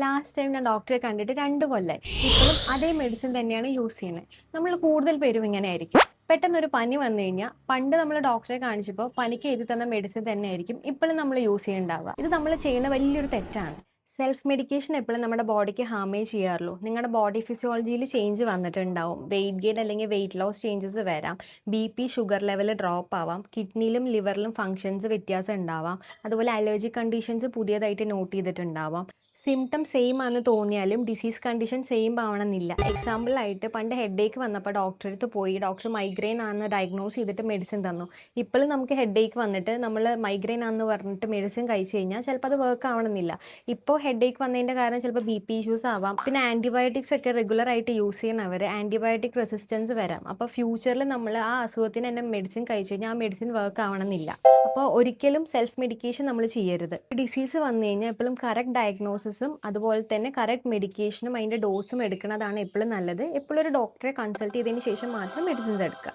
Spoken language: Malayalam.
ലാസ്റ്റ് ടൈം ഞാൻ ഡോക്ടറെ കണ്ടിട്ട് 2 കൊല്ലമായി. ഇപ്പോഴും അതേ മെഡിസിൻ തന്നെയാണ് യൂസ് ചെയ്യുന്നത്. നമ്മൾ കൂടുതൽ പേരും ഇങ്ങനെയായിരിക്കും. പെട്ടെന്നൊരു പനി വന്നു കഴിഞ്ഞാൽ പണ്ട് നമ്മൾ ഡോക്ടറെ കാണിച്ചപ്പോൾ പനിക്ക് എഴുതി തന്ന മെഡിസിൻ തന്നെയായിരിക്കും ഇപ്പോഴും നമ്മൾ യൂസ് ചെയ്യുന്നുണ്ടാവുക. ഇത് നമ്മൾ ചെയ്യുന്ന വലിയൊരു തെറ്റാണ്. സെൽഫ് മെഡിക്കേഷൻ എപ്പോഴും നമ്മുടെ ബോഡിക്ക് ഹാമേ ചെയ്യാറുള്ളൂ. നിങ്ങളുടെ ബോഡി ഫിസിയോളജിയിൽ ചേഞ്ച് വന്നിട്ടുണ്ടാവും. വെയിറ്റ് ഗെയിൻ അല്ലെങ്കിൽ വെയിറ്റ് ലോസ് ചേഞ്ചസ് വരാം. ബി ഷുഗർ ലെവൽ ഡ്രോപ്പ് ആവാം. കിഡ്നിയിലും ലിവറിലും ഫങ്ഷൻസ് വ്യത്യാസം ഉണ്ടാവാം. അതുപോലെ അലർജി കണ്ടീഷൻസ് പുതിയതായിട്ട് നോട്ട് ചെയ്തിട്ടുണ്ടാവാം. സിംറ്റം സെയിം ആണെന്ന് തോന്നിയാലും ഡിസീസ് കണ്ടീഷൻ സെയിം ആവണമെന്നില്ല. എക്സാമ്പിളായിട്ട് പണ്ട് ഹെഡേക്ക് വന്നപ്പോൾ ഡോക്ടറെ അടുത്ത് പോയി. ഡോക്ടർ മൈഗ്രെയിൻ ആണെന്ന് ഡയഗ്നോസ് ചെയ്തിട്ട് മെഡിസിൻ തന്നു. ഇപ്പോഴും നമുക്ക് ഹെഡേക്ക് വന്നിട്ട് നമ്മൾ മൈഗ്രെയിൻ ആണെന്ന് പറഞ്ഞിട്ട് മെഡിസിൻ കഴിച്ചു കഴിഞ്ഞാൽ ചിലപ്പോൾ അത് വർക്ക് ആവണമെന്നില്ല. ഇപ്പോൾ ഹെഡേക്ക് വന്നതിൻ്റെ കാരണം ചിലപ്പോൾ ബി ഇഷ്യൂസ് ആവാം. പിന്നെ ആൻറ്റിബയോട്ടിക്സ് ഒക്കെ റെഗുലർ ആയിട്ട് യൂസ് ചെയ്യുന്നവർ ആൻറ്റിബയോട്ടിക് റെസിസ്റ്റൻസ് വരാം. അപ്പോൾ ഫ്യൂച്ചറിൽ നമ്മൾ ആ അസുഖത്തിന് തന്നെ മെഡിസിൻ കഴിച്ചു കഴിഞ്ഞാൽ ആ മെഡിസിൻ വർക്ക് ആവണമെന്നില്ല. അപ്പോൾ ഒരിക്കലും സെൽഫ് മെഡിക്കേഷൻ നമ്മൾ ചെയ്യരുത്. ഡിസീസ് വന്നു കഴിഞ്ഞാൽ എപ്പോഴും കറക്റ്റ് ഡയഗ്നോസിസും അതുപോലെ തന്നെ കറക്റ്റ് മെഡിക്കേഷനും അതിൻ്റെ ഡോസും എടുക്കുന്നതാണ് എപ്പോഴും നല്ലത്. എപ്പോഴും ഒരു ഡോക്ടറെ കൺസൾട്ട് ചെയ്തതിന് ശേഷം മാത്രം മെഡിസിൻസ് എടുക്കുക.